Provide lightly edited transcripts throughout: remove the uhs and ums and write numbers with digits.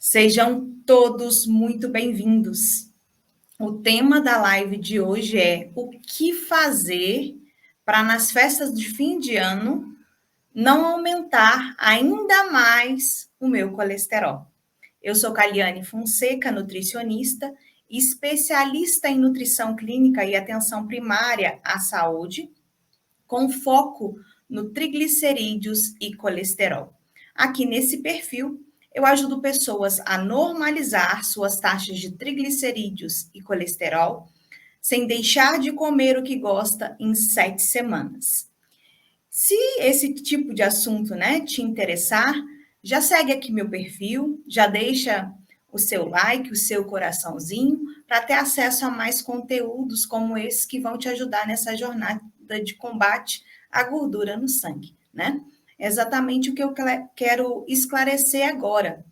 Sejam todos muito bem-vindos. O tema da live de hoje é o que fazer para nas festas de fim de ano não aumentar ainda mais o meu colesterol. Eu sou Caliane Fonseca, nutricionista, especialista em nutrição clínica e atenção primária à saúde, com foco no triglicerídeos e colesterol. Aqui nesse perfil, eu ajudo pessoas a normalizar suas taxas de triglicerídeos e colesterol, sem deixar de comer o que gosta em 7 semanas. Se esse tipo de assunto, te interessar, já segue aqui meu perfil, já deixa o seu like, o seu coraçãozinho, para ter acesso a mais conteúdos como esse que vão te ajudar nessa jornada de combate à gordura no sangue, né? É exatamente o que eu quero esclarecer agora.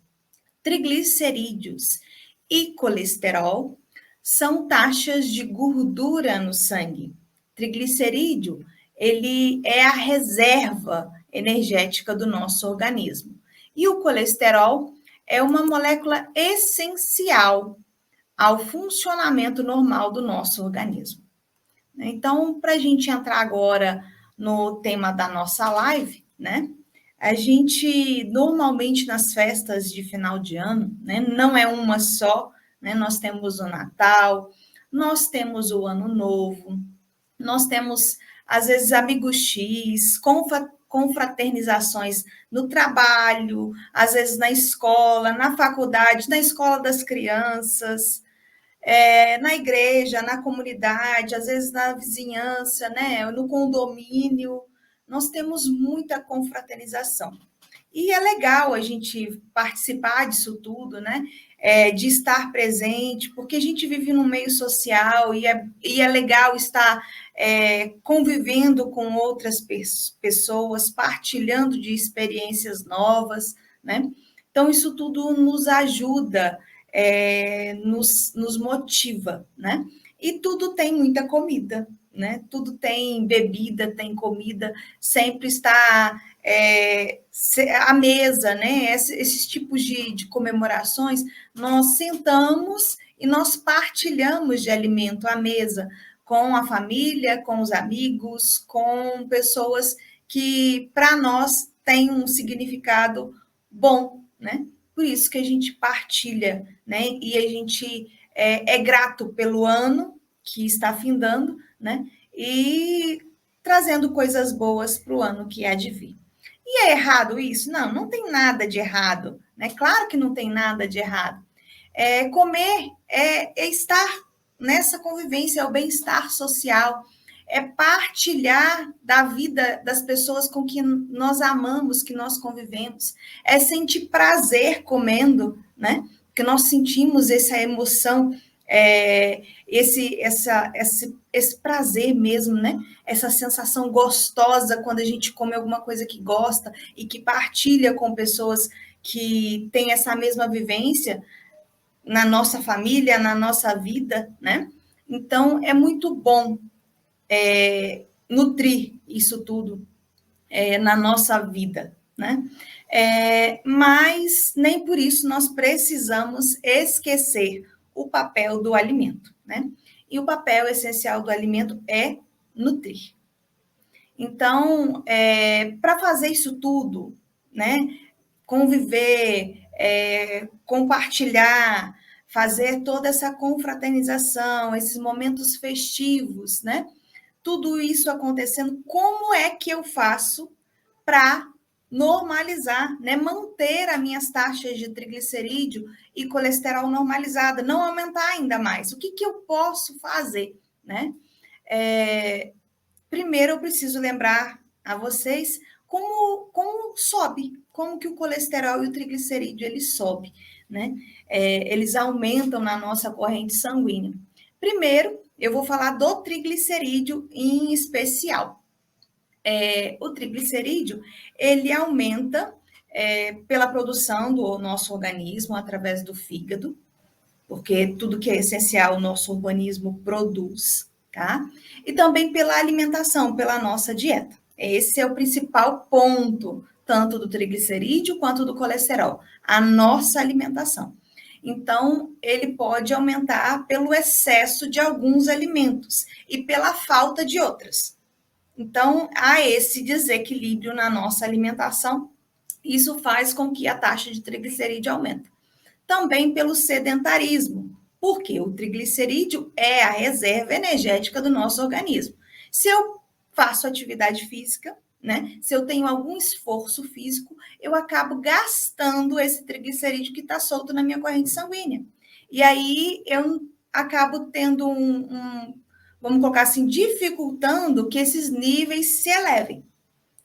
Triglicerídeos e colesterol são taxas de gordura no sangue. Triglicerídeo, ele é a reserva energética do nosso organismo. E o colesterol é uma molécula essencial ao funcionamento normal do nosso organismo. Então, para a gente entrar agora no tema da nossa live, né? A gente, normalmente, nas festas de final de ano, né? Não é uma só, né? Nós temos o Natal, nós temos o Ano Novo, nós temos, às vezes, amigos X, confraternizações no trabalho, às vezes na escola, na faculdade, na escola das crianças, na igreja, na comunidade, às vezes na vizinhança, né, no condomínio, nós temos muita confraternização. E é legal a gente participar disso tudo, né? De estar presente, porque a gente vive num meio social e é legal estar convivendo com outras pessoas, partilhando de experiências novas, né? Então, isso tudo nos ajuda, nos motiva, né? E tudo tem muita comida, né? Tudo tem bebida, tem comida, sempre está a mesa, né? Esses tipos de comemorações, nós sentamos e nós partilhamos de alimento à mesa com a família, com os amigos, com pessoas que, para nós, têm um significado bom, né? Por isso que a gente partilha, né? E a gente é grato pelo ano que está findando, né? E trazendo coisas boas para o ano que há de vir. E é errado isso? Não, não tem nada de errado, né? Claro que não tem nada de errado. Comer é estar nessa convivência, é o bem-estar social, é partilhar da vida das pessoas com que nós amamos, que nós convivemos, é sentir prazer comendo, né? Porque nós sentimos essa emoção, esse prazer mesmo, né? Essa sensação gostosa quando a gente come alguma coisa que gosta e que partilha com pessoas que têm essa mesma vivência na nossa família, na nossa vida, né? Então, é muito bom nutrir isso tudo na nossa vida, né? Mas nem por isso nós precisamos esquecer o papel do alimento, né? E o papel essencial do alimento é nutrir. Então, para fazer isso tudo, né? Conviver, compartilhar, fazer toda essa confraternização, esses momentos festivos, né? Tudo isso acontecendo, como é que eu faço para normalizar, né? Manter as minhas taxas de triglicerídeo e colesterol normalizada, não aumentar ainda mais? O que eu posso fazer, né? Primeiro, eu preciso lembrar a vocês como sobe, como que o colesterol e o triglicerídeo, eles sobem, né? Eles aumentam na nossa corrente sanguínea. Primeiro, eu vou falar do triglicerídeo em especial. O triglicerídeo, ele aumenta pela produção do nosso organismo através do fígado, porque tudo que é essencial o nosso organismo produz, tá? E também pela alimentação, pela nossa dieta. Esse é o principal ponto, tanto do triglicerídeo quanto do colesterol, a nossa alimentação. Então, ele pode aumentar pelo excesso de alguns alimentos e pela falta de outras. Então, há esse desequilíbrio na nossa alimentação. Isso faz com que a taxa de triglicerídeo aumente. Também pelo sedentarismo, porque o triglicerídeo é a reserva energética do nosso organismo. Se eu faço atividade física, né? Se eu tenho algum esforço físico, eu acabo gastando esse triglicerídeo que está solto na minha corrente sanguínea. E aí eu acabo tendo vamos colocar assim, dificultando que esses níveis se elevem.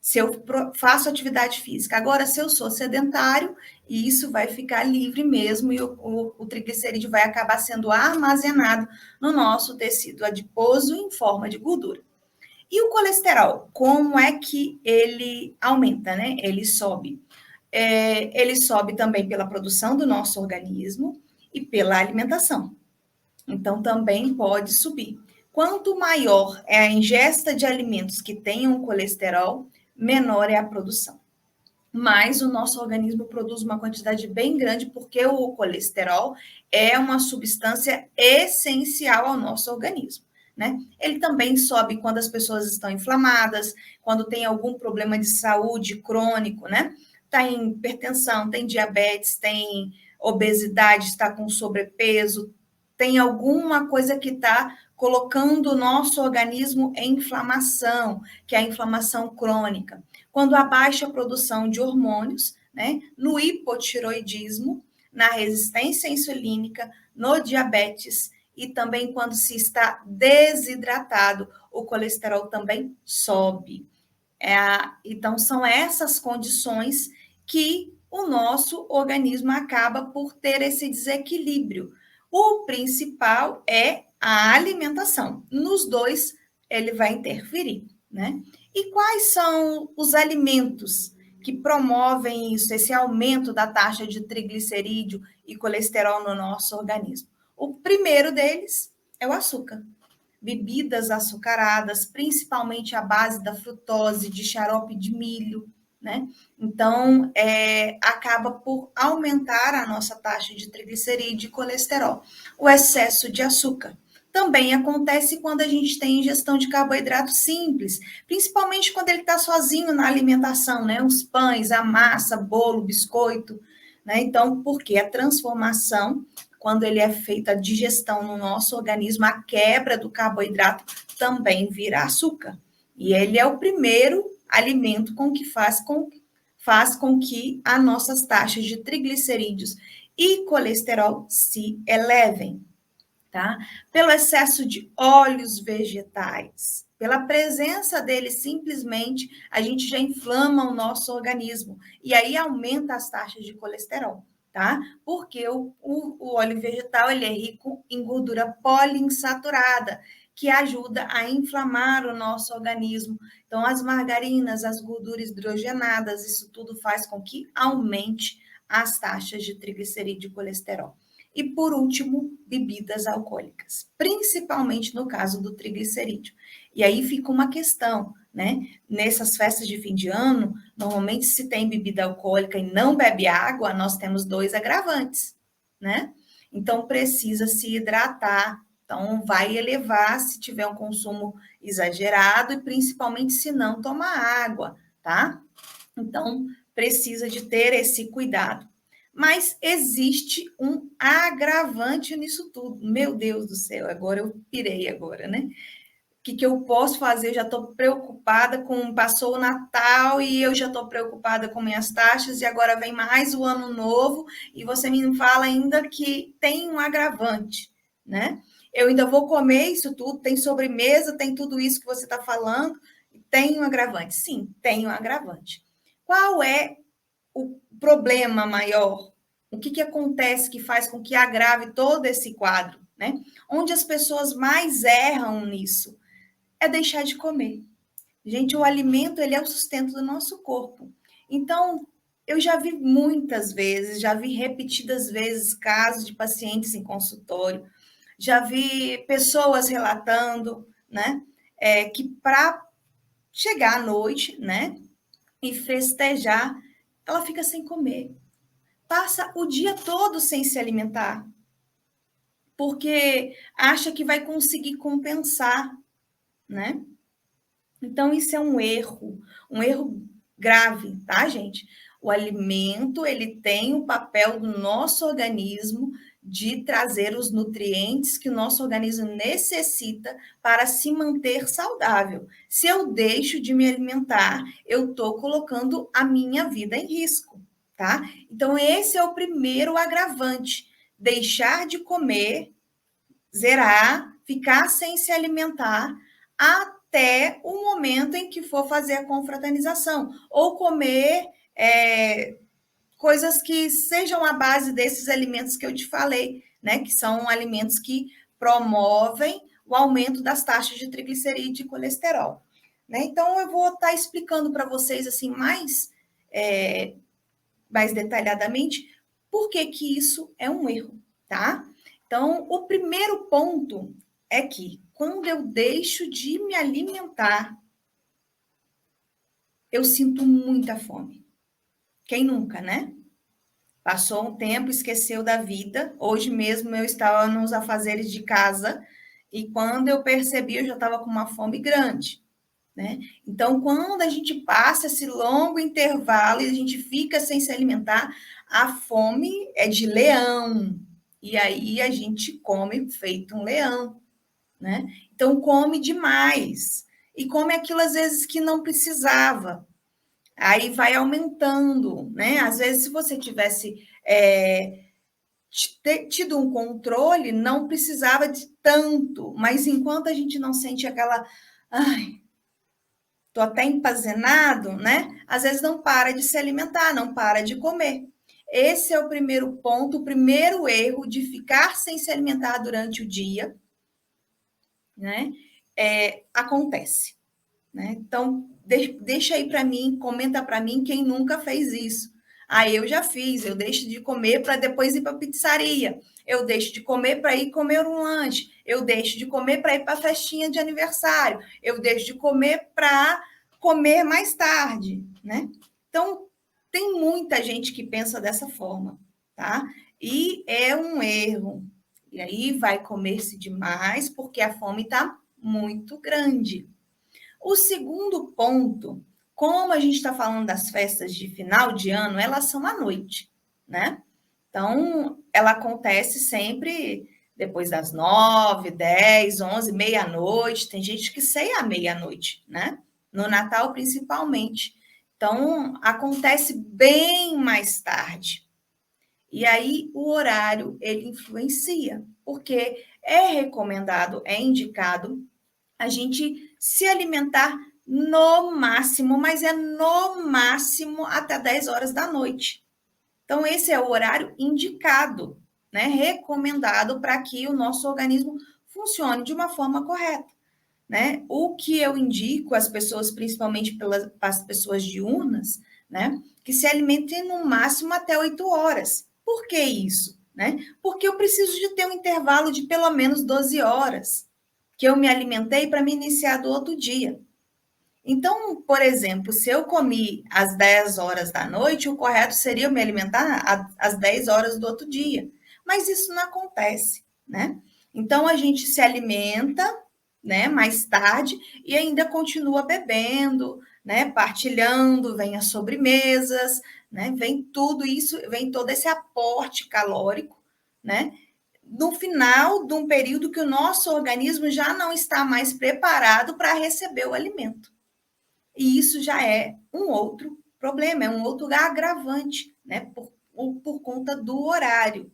Se eu faço atividade física. Agora, se eu sou sedentário, isso vai ficar livre mesmo e o triglicerídeo vai acabar sendo armazenado no nosso tecido adiposo em forma de gordura. E o colesterol, como é que ele aumenta, né? Ele sobe. Ele sobe também pela produção do nosso organismo e pela alimentação. Então, também pode subir. Quanto maior é a ingesta de alimentos que tenham colesterol, menor é a produção. Mas o nosso organismo produz uma quantidade bem grande, porque o colesterol é uma substância essencial ao nosso organismo, né? Ele também sobe quando as pessoas estão inflamadas, quando tem algum problema de saúde crônico, né? Tem hipertensão, tem diabetes, tem obesidade, está com sobrepeso, tem alguma coisa que está colocando o nosso organismo em inflamação, que é a inflamação crônica. Quando há baixa produção de hormônios, né, no hipotiroidismo, na resistência insulínica, no diabetes e também quando se está desidratado, o colesterol também sobe. Então, são essas condições que o nosso organismo acaba por ter esse desequilíbrio. O principal é a alimentação. Nos dois, ele vai interferir, né? E quais são os alimentos que promovem isso, esse aumento da taxa de triglicerídeo e colesterol no nosso organismo? O primeiro deles é o açúcar. Bebidas açucaradas, principalmente à base da frutose, de xarope de milho, né? Então, acaba por aumentar a nossa taxa de triglicerídeo e colesterol. O excesso de açúcar também acontece quando a gente tem ingestão de carboidrato simples, principalmente quando ele está sozinho na alimentação, né? Os pães, a massa, bolo, biscoito, né? Então, porque a transformação, quando ele é feita a digestão no nosso organismo, a quebra do carboidrato também vira açúcar. E ele é o primeiro alimento faz com que as nossas taxas de triglicerídeos e colesterol se elevem, tá? Pelo excesso de óleos vegetais, pela presença deles, simplesmente a gente já inflama o nosso organismo e aí aumenta as taxas de colesterol, tá? Porque o óleo vegetal ele é rico em gordura poliinsaturada, que ajuda a inflamar o nosso organismo. Então, as margarinas, as gorduras hidrogenadas, isso tudo faz com que aumente as taxas de triglicerídeo e colesterol. E, por último, bebidas alcoólicas, principalmente no caso do triglicerídeo. E aí fica uma questão, né? Nessas festas de fim de ano, normalmente se tem bebida alcoólica e não bebe água, nós temos 2 agravantes, né? Então, precisa se hidratar. Então, vai elevar se tiver um consumo exagerado e principalmente se não tomar água, tá? Então, precisa de ter esse cuidado. Mas existe um agravante nisso tudo. Meu Deus do céu, agora eu pirei agora, né? O que eu posso fazer? Eu já estou preocupada com... Passou o Natal e eu já estou preocupada com minhas taxas e agora vem mais o Ano Novo e você me fala ainda que tem um agravante, né? Eu ainda vou comer isso tudo, tem sobremesa, tem tudo isso que você está falando, tem um agravante. Sim, tem um agravante. Qual é o problema maior? O que acontece que faz com que agrave todo esse quadro, né? Onde as pessoas mais erram nisso é deixar de comer. Gente, o alimento, ele é o sustento do nosso corpo. Então, eu já vi muitas vezes, já vi repetidas vezes casos de pacientes em consultório, já vi pessoas relatando, né, que para chegar à noite, né, e festejar, ela fica sem comer. Passa o dia todo sem se alimentar, porque acha que vai conseguir compensar, né? Então, isso é um erro grave, tá, gente? O alimento, ele tem o papel do nosso organismo de trazer os nutrientes que o nosso organismo necessita para se manter saudável. Se eu deixo de me alimentar, eu estou colocando a minha vida em risco, tá? Então, esse é o primeiro agravante. Deixar de comer, zerar, ficar sem se alimentar até o momento em que for fazer a confraternização, ou comer coisas que sejam a base desses alimentos que eu te falei, né? Que são alimentos que promovem o aumento das taxas de triglicerídeo e colesterol. Né? Então, eu vou estar explicando para vocês assim mais detalhadamente por que, que isso é um erro, tá? Então, o primeiro ponto é que quando eu deixo de me alimentar, eu sinto muita fome. Quem nunca, né? Passou um tempo, esqueceu da vida. Hoje mesmo eu estava nos afazeres de casa e quando eu percebi, eu já estava com uma fome grande, né? Então, quando a gente passa esse longo intervalo e a gente fica sem se alimentar, a fome é de leão. E aí a gente come feito um leão, né? Então, come demais. E come aquilo às vezes que não precisava. Aí vai aumentando, né? Às vezes, se você tivesse tido um controle, não precisava de tanto, mas enquanto a gente não sente aquela, ai, tô até empazenado, né? Às vezes não para de se alimentar, não para de comer. Esse é o primeiro ponto, o primeiro erro de ficar sem se alimentar durante o dia, né? Acontece, né? Então, deixa aí para mim, comenta para mim quem nunca fez isso. Ah, eu já fiz, eu deixo de comer para depois ir para a pizzaria. Eu deixo de comer para ir comer um lanche. Eu deixo de comer para ir para a festinha de aniversário. Eu deixo de comer para comer mais tarde, né? Então, tem muita gente que pensa dessa forma, tá? E é um erro. E aí vai comer-se demais porque a fome está muito grande. O segundo ponto, como a gente está falando das festas de final de ano, elas são à noite, né? Então, ela acontece sempre depois das 9, 10, 11, meia-noite. Tem gente que ceia à meia-noite, né? No Natal, principalmente. Então, acontece bem mais tarde. E aí, o horário, ele influencia, porque é recomendado, é indicado a gente se alimentar no máximo, mas é no máximo até 10 horas da noite. Então, esse é o horário indicado, né? Recomendado para que o nosso organismo funcione de uma forma correta. Né? O que eu indico às pessoas, principalmente para as pessoas diurnas, né? Que se alimentem no máximo até 8 horas. Por que isso? Né? Porque eu preciso de ter um intervalo de pelo menos 12 horas que eu me alimentei para me iniciar do outro dia. Então, por exemplo, se eu comi às 10 horas da noite, o correto seria eu me alimentar às 10 horas do outro dia. Mas isso não acontece, né? Então, a gente se alimenta, né, mais tarde e ainda continua bebendo, né, partilhando, vem as sobremesas, né, vem tudo isso, vem todo esse aporte calórico, né? No final de um período que o nosso organismo já não está mais preparado para receber o alimento. E isso já é um outro problema, é um outro agravante, né? Por conta do horário.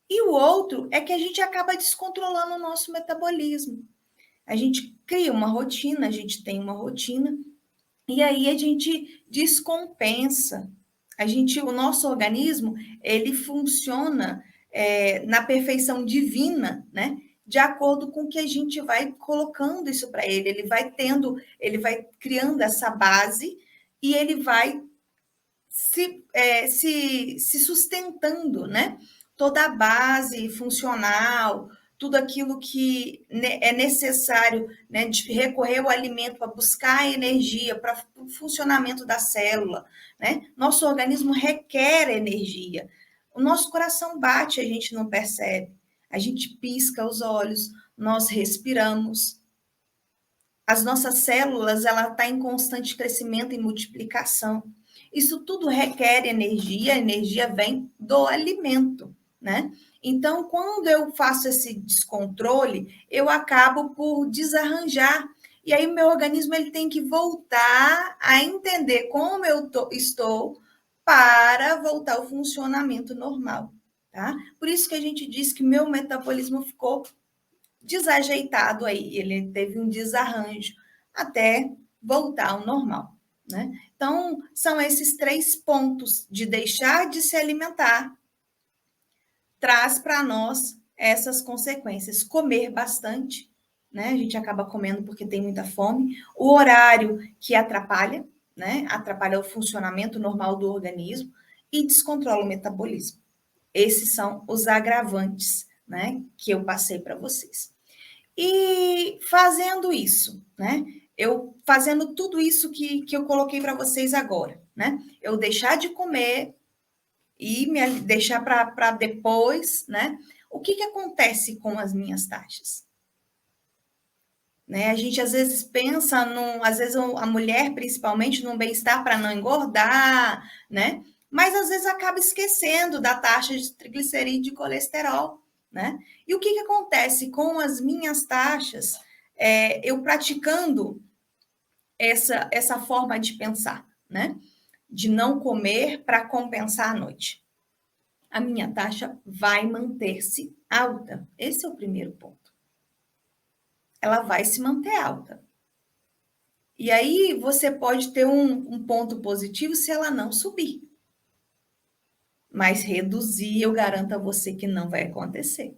E o outro é que a gente acaba descontrolando o nosso metabolismo. A gente cria uma rotina, a gente tem uma rotina, e aí a gente descompensa. O nosso organismo, ele funciona na perfeição divina, né? De acordo com que a gente vai colocando isso para ele. Ele vai criando essa base e ele vai se sustentando, né? Toda a base funcional, tudo aquilo que é necessário, né, de recorrer ao alimento para buscar energia, para o funcionamento da célula, né? Nosso organismo requer energia. O nosso coração bate, a gente não percebe. A gente pisca os olhos, nós respiramos. As nossas células, ela está em constante crescimento e multiplicação. Isso tudo requer energia, a energia vem do alimento, né? Então, quando eu faço esse descontrole, eu acabo por desarranjar. E aí, o meu organismo ele tem que voltar a entender como estou para voltar ao funcionamento normal, tá? Por isso que a gente diz que meu metabolismo ficou desajeitado aí, ele teve um desarranjo até voltar ao normal, né? Então, são esses 3 pontos de deixar de se alimentar, traz para nós essas consequências. Comer bastante, né? A gente acaba comendo porque tem muita fome. O horário que atrapalha, né? Atrapalha o funcionamento normal do organismo e descontrola o metabolismo. Esses são os agravantes, né? Que eu passei para vocês. E fazendo isso, né? Eu fazendo tudo isso que eu coloquei para vocês agora, né? Eu deixar de comer e me deixar para depois, né? O que acontece com as minhas taxas? Né? A gente às vezes pensa às vezes a mulher principalmente num bem-estar para não engordar, né? Mas às vezes acaba esquecendo da taxa de triglicerídeo e de colesterol, né? E o que acontece com as minhas taxas? Eu praticando essa forma de pensar, né? De não comer para compensar a noite. A minha taxa vai manter-se alta. Esse é o primeiro ponto. Ela vai se manter alta. E aí você pode ter um ponto positivo se ela não subir. Mas reduzir, eu garanto a você que não vai acontecer.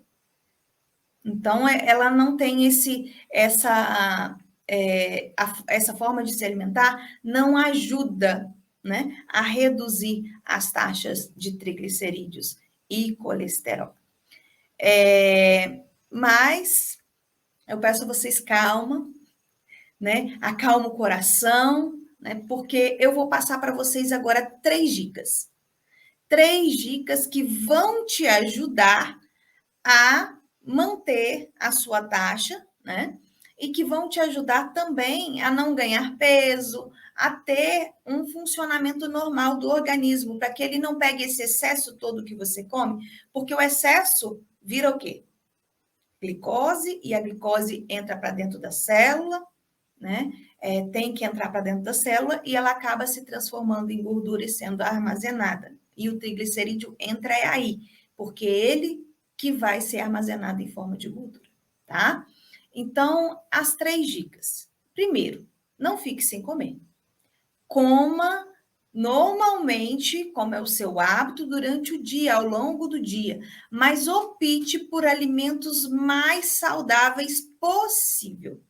Então, ela não tem essa forma de se alimentar, não ajuda, né, a reduzir as taxas de triglicerídeos e colesterol. Mas eu peço a vocês calma, né? Acalma o coração, né? Porque eu vou passar para vocês agora 3 dicas. 3 dicas que vão te ajudar a manter a sua taxa, né? E que vão te ajudar também a não ganhar peso, a ter um funcionamento normal do organismo, para que ele não pegue esse excesso todo que você come, porque o excesso vira o quê? Glicose, e a glicose entra para dentro da célula, né? Tem que entrar para dentro da célula e ela acaba se transformando em gordura e sendo armazenada. E o triglicerídeo entra aí, porque ele que vai ser armazenado em forma de gordura, tá? Então, as 3 dicas. Primeiro, não fique sem comer. Coma normalmente, como é o seu hábito, durante o dia, ao longo do dia, mas opte por alimentos mais saudáveis possível.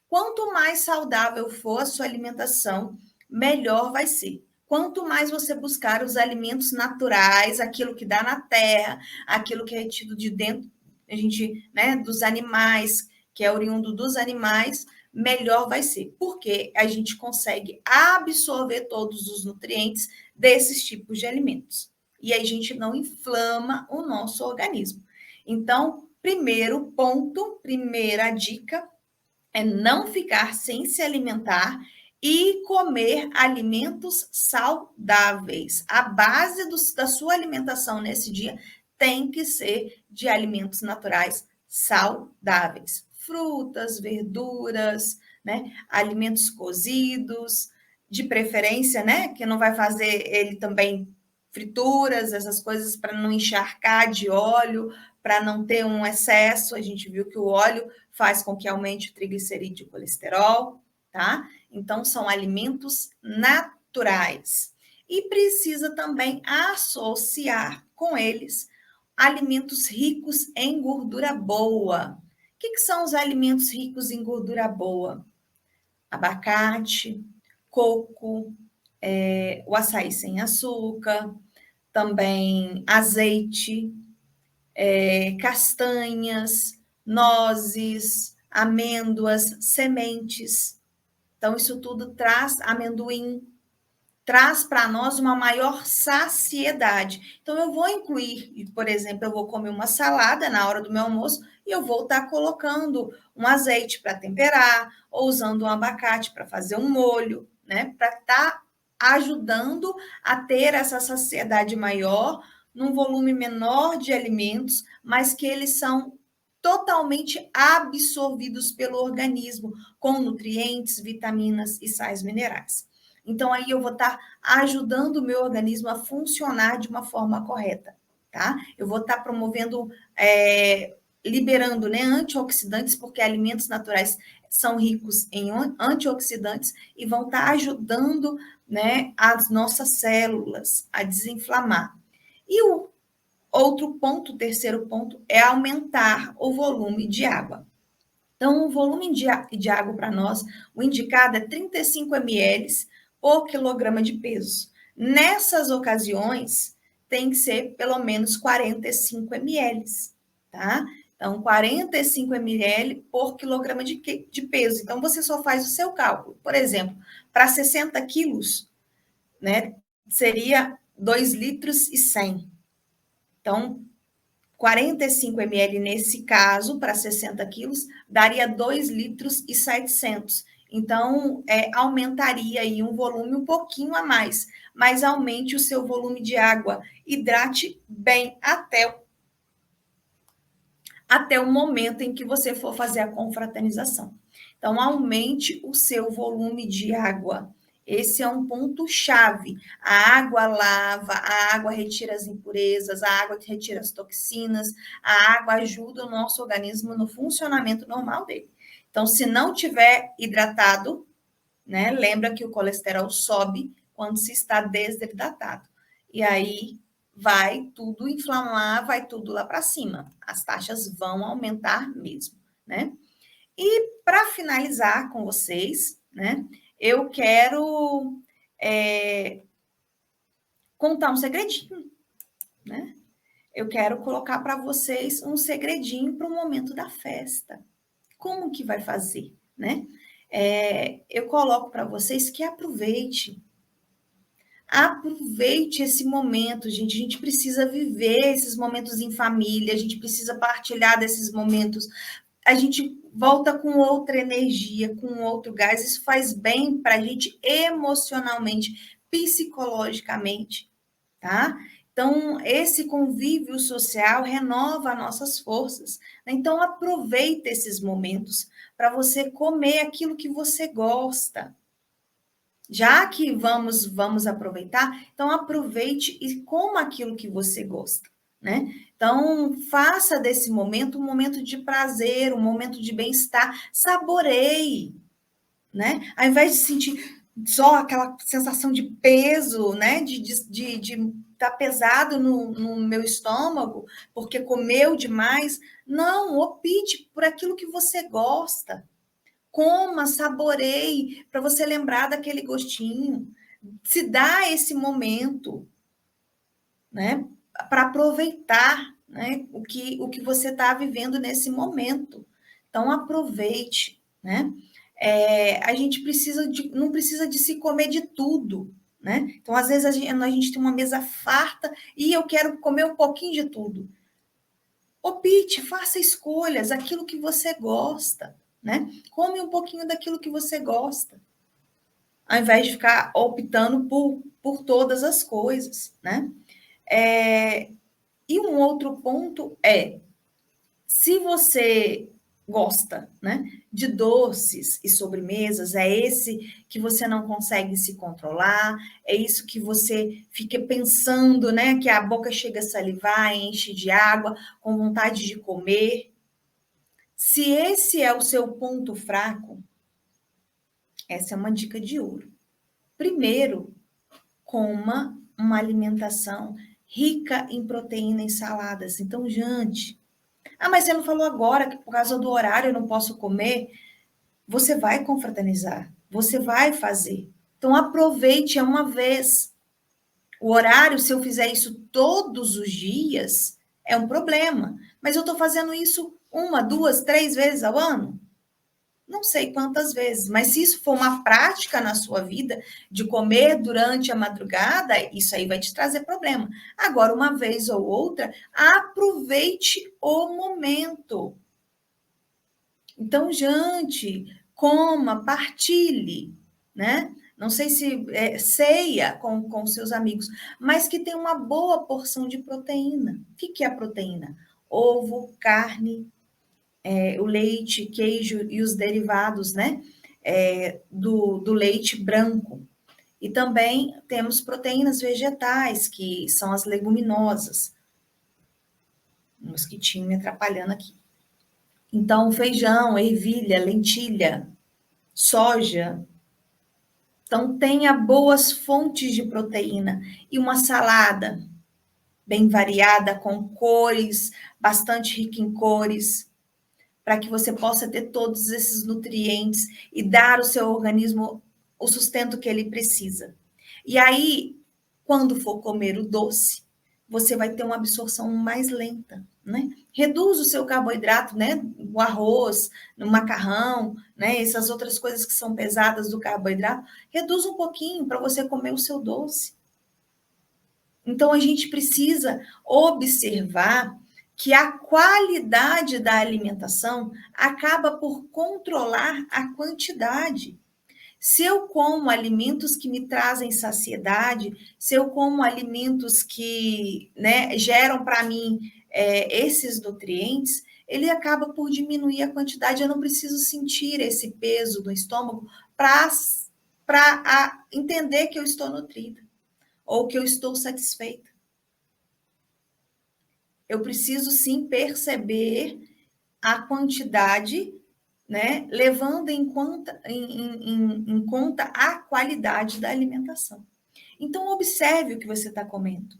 Quanto mais saudável for a sua alimentação, melhor vai ser. Quanto mais você buscar os alimentos naturais, aquilo que dá na terra, aquilo que é retido de dentro, a gente, né, dos animais, que é oriundo dos animais, melhor vai ser, porque a gente consegue absorver todos os nutrientes desses tipos de alimentos. E aí a gente não inflama o nosso organismo. Então, primeiro ponto, primeira dica, é não ficar sem se alimentar e comer alimentos saudáveis. A base da sua alimentação nesse dia tem que ser de alimentos naturais saudáveis. Frutas, verduras, né? Alimentos cozidos, de preferência, né? Que não vai fazer ele também frituras, essas coisas para não encharcar de óleo, para não ter um excesso. A gente viu que o óleo faz com que aumente o triglicerídeo e o colesterol, tá? Então, são alimentos naturais. E precisa também associar com eles alimentos ricos em gordura boa. O que são os alimentos ricos em gordura boa? Abacate, coco, o açaí sem açúcar, também azeite, castanhas, nozes, amêndoas, sementes. Então, isso tudo traz amendoim, traz para nós uma maior saciedade. Então, eu vou incluir, por exemplo, eu vou comer uma salada na hora do meu almoço e eu vou estar colocando um azeite para temperar, ou usando um abacate para fazer um molho, né? Para estar ajudando a ter essa saciedade maior, num volume menor de alimentos, mas que eles são totalmente absorvidos pelo organismo, com nutrientes, vitaminas e sais minerais. Então, aí eu vou estar ajudando o meu organismo a funcionar de uma forma correta, tá? Eu vou estar promovendo, liberando, né, antioxidantes, porque alimentos naturais são ricos em antioxidantes e vão estar ajudando, né, as nossas células a desinflamar. E o outro ponto, o terceiro ponto, é aumentar o volume de água. Então, o volume de água para nós, o indicado é 35 ml por quilograma de peso. Nessas ocasiões, tem que ser pelo menos 45 ml, tá? Então, 45 ml por quilograma de peso. Então, você só faz o seu cálculo. Por exemplo, para 60 quilos, né, seria 2 litros e 100. Então, 45 ml nesse caso, para 60 quilos, daria 2 litros e 700. Então, aumentaria aí um volume um pouquinho a mais, mas aumente o seu volume de água, hidrate bem até o momento em que você for fazer a confraternização. Então, aumente o seu volume de água. Esse é um ponto-chave. A água lava, a água retira as impurezas, a água retira as toxinas, a água ajuda o nosso organismo no funcionamento normal dele. Então, se não tiver hidratado, né, lembra que o colesterol sobe quando se está desidratado. E aí vai tudo inflamar, vai tudo lá para cima. As taxas vão aumentar mesmo, né? E para finalizar com vocês, né, eu quero contar um segredinho, né? Eu quero colocar para vocês um segredinho para o momento da festa. Como que vai fazer, né? Eu coloco para vocês que aproveite esse momento, gente. A gente precisa viver esses momentos em família, a gente precisa partilhar desses momentos. A gente volta com outra energia, com outro gás. Isso faz bem para a gente emocionalmente, psicologicamente, tá? Então, esse convívio social renova nossas forças. Então, aproveita esses momentos para você comer aquilo que você gosta. Já que vamos aproveitar, então aproveite e coma aquilo que você gosta, né? Então, faça desse momento um momento de prazer, um momento de bem-estar, saboreie, né? Ao invés de sentir só aquela sensação de peso, né? De estar pesado no meu estômago, porque comeu demais. Não, opte por aquilo que você gosta. Coma, saboreie, para você lembrar daquele gostinho. Se dá esse momento, né? Para aproveitar, né? O que você está vivendo nesse momento. Então, aproveite, né? A gente não precisa de se comer de tudo, né? Então, às vezes, a gente tem uma mesa farta e eu quero comer um pouquinho de tudo. Opte, faça escolhas, aquilo que você gosta, né? Come um pouquinho daquilo que você gosta, ao invés de ficar optando por todas as coisas, né? E um outro ponto se você gosta, né, de doces e sobremesas, é esse que você não consegue se controlar, é isso que você fica pensando, né, que a boca chega a salivar, enche de água, com vontade de comer. Se esse é o seu ponto fraco, essa é uma dica de ouro. Primeiro, coma uma alimentação rica em proteína e saladas. Então, jante. Mas você não falou agora que por causa do horário eu não posso comer? Você vai confraternizar, você vai fazer. Então, aproveite uma vez. O horário, se eu fizer isso todos os dias, é um problema. Mas eu estou fazendo isso 1, 2, 3 vezes ao ano? Não sei quantas vezes, mas se isso for uma prática na sua vida, de comer durante a madrugada, isso aí vai te trazer problema. Agora, uma vez ou outra, aproveite o momento. Então, jante, coma, partilhe, né? Não sei se ceia com seus amigos, mas que tenha uma boa porção de proteína. O que é a proteína? Ovo, carne, o leite, queijo e os derivados, né? Do leite branco. E também temos proteínas vegetais, que são as leguminosas. Um mosquitinho me atrapalhando aqui. Então, feijão, ervilha, lentilha, soja. Então, tenha boas fontes de proteína e uma salada bem variada, com cores, bastante rica em cores, para que você possa ter todos esses nutrientes e dar ao seu organismo o sustento que ele precisa. E aí, quando for comer o doce, você vai ter uma absorção mais lenta, né? Reduz o seu carboidrato, né? O arroz, o macarrão, né? Essas outras coisas que são pesadas do carboidrato, reduz um pouquinho para você comer o seu doce. Então, a gente precisa observar que a qualidade da alimentação acaba por controlar a quantidade. Se eu como alimentos que me trazem saciedade, se eu como alimentos que, né, geram para mim esses nutrientes, ele acaba por diminuir a quantidade. Eu não preciso sentir esse peso no estômago para entender que eu estou nutrida ou que eu estou satisfeita. Eu preciso sim perceber a quantidade, né, levando em conta a qualidade da alimentação. Então, observe o que você está comendo.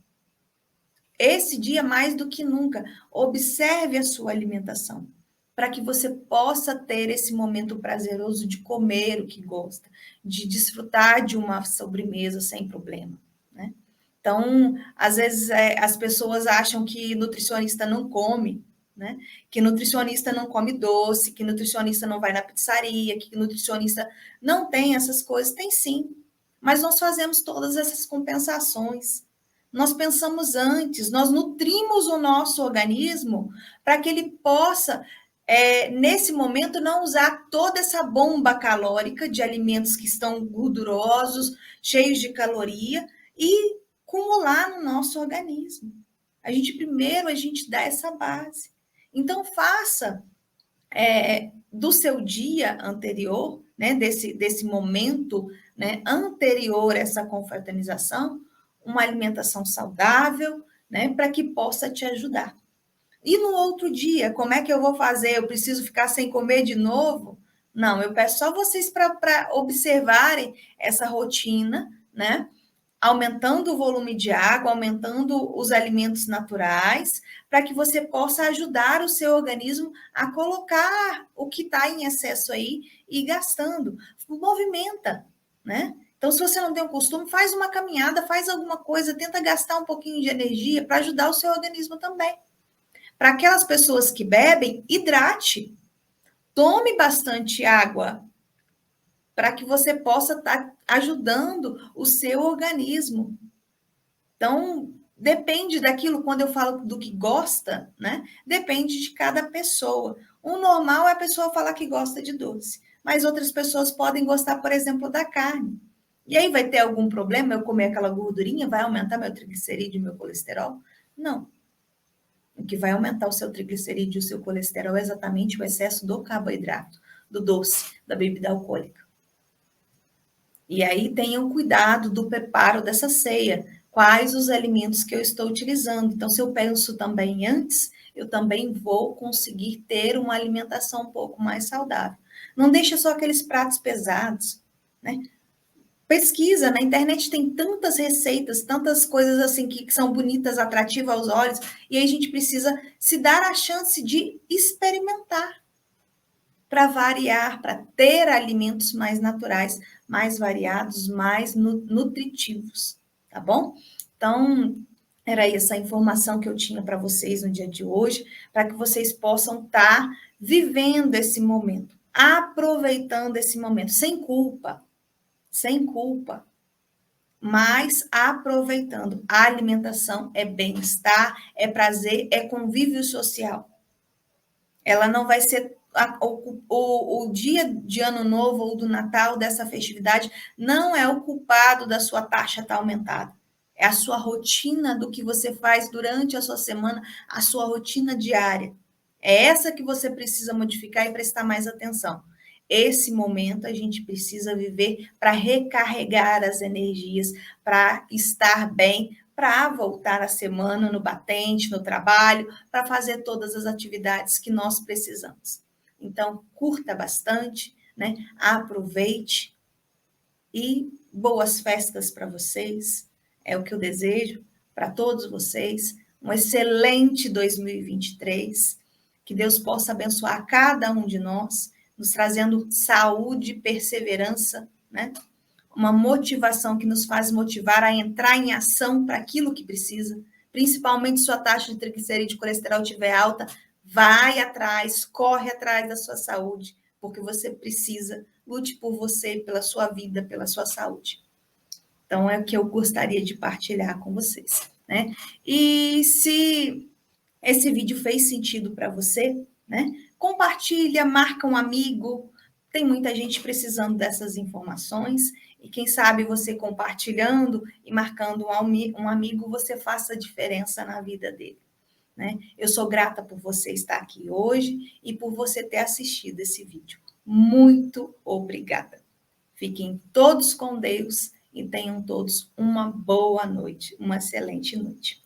Esse dia, mais do que nunca, observe a sua alimentação, para que você possa ter esse momento prazeroso de comer o que gosta, de desfrutar de uma sobremesa sem problema, né? Então, às vezes, as pessoas acham que nutricionista não come, né? Que nutricionista não come doce, que nutricionista não vai na pizzaria, que nutricionista não tem essas coisas. Tem sim, mas nós fazemos todas essas compensações. Nós pensamos antes, nós nutrimos o nosso organismo para que ele possa, nesse momento, não usar toda essa bomba calórica de alimentos que estão gordurosos, cheios de caloria, e acumular no nosso organismo. Primeiro, a gente dá essa base. Então, faça do seu dia anterior, né, desse momento, né, anterior a essa confraternização, uma alimentação saudável, né, para que possa te ajudar. E no outro dia, como é que eu vou fazer? Eu preciso ficar sem comer de novo? Não, eu peço só vocês para observarem essa rotina, né? Aumentando o volume de água, aumentando os alimentos naturais, para que você possa ajudar o seu organismo a colocar o que está em excesso aí e gastando. Movimenta, né? Então, se você não tem o costume, faz uma caminhada, faz alguma coisa, tenta gastar um pouquinho de energia para ajudar o seu organismo também. Para aquelas pessoas que bebem, hidrate. Tome bastante água, para que você possa estar ajudando o seu organismo. Então, depende daquilo, quando eu falo do que gosta, né? Depende de cada pessoa. O normal é a pessoa falar que gosta de doce, mas outras pessoas podem gostar, por exemplo, da carne. E aí vai ter algum problema eu comer aquela gordurinha? Vai aumentar meu triglicerídeo e meu colesterol? Não. O que vai aumentar o seu triglicerídeo e o seu colesterol é exatamente o excesso do carboidrato, do doce, da bebida alcoólica. E aí tenham cuidado do preparo dessa ceia. Quais os alimentos que eu estou utilizando? Então, se eu penso também antes, eu também vou conseguir ter uma alimentação um pouco mais saudável. Não deixa só aqueles pratos pesados, né? Pesquisa, na internet tem tantas receitas, tantas coisas assim que são bonitas, atrativas aos olhos, e aí a gente precisa se dar a chance de experimentar para variar, para ter alimentos mais naturais, mais variados, mais nutritivos, tá bom? Então, Era essa informação que eu tinha para vocês no dia de hoje, para que vocês possam estar vivendo esse momento, aproveitando esse momento, sem culpa, mas aproveitando. A alimentação é bem-estar, é prazer, é convívio social. Ela não vai ser o dia de Ano Novo ou do Natal, dessa festividade, não é o culpado da sua taxa estar aumentada. É a sua rotina do que você faz durante a sua semana, a sua rotina diária. É essa que você precisa modificar e prestar mais atenção. Esse momento a gente precisa viver para recarregar as energias, para estar bem, para voltar a semana no batente, no trabalho, para fazer todas as atividades que nós precisamos. Então, curta bastante, né? Aproveite e boas festas para vocês. É o que eu desejo para todos vocês. Um excelente 2023. Que Deus possa abençoar cada um de nós, nos trazendo saúde, perseverança, né? Uma motivação que nos faz motivar a entrar em ação para aquilo que precisa, principalmente se sua taxa de triglicerídeo e colesterol estiver alta, vai atrás, corre atrás da sua saúde, porque você precisa, lute por você, pela sua vida, pela sua saúde. Então, é o que eu gostaria de partilhar com vocês, né? E se esse vídeo fez sentido para você, né? Compartilha, marca um amigo. Tem muita gente precisando dessas informações e quem sabe você compartilhando e marcando um amigo, você faça a diferença na vida dele, né? Eu sou grata por você estar aqui hoje e por você ter assistido esse vídeo. Muito obrigada. Fiquem todos com Deus e tenham todos uma boa noite, uma excelente noite.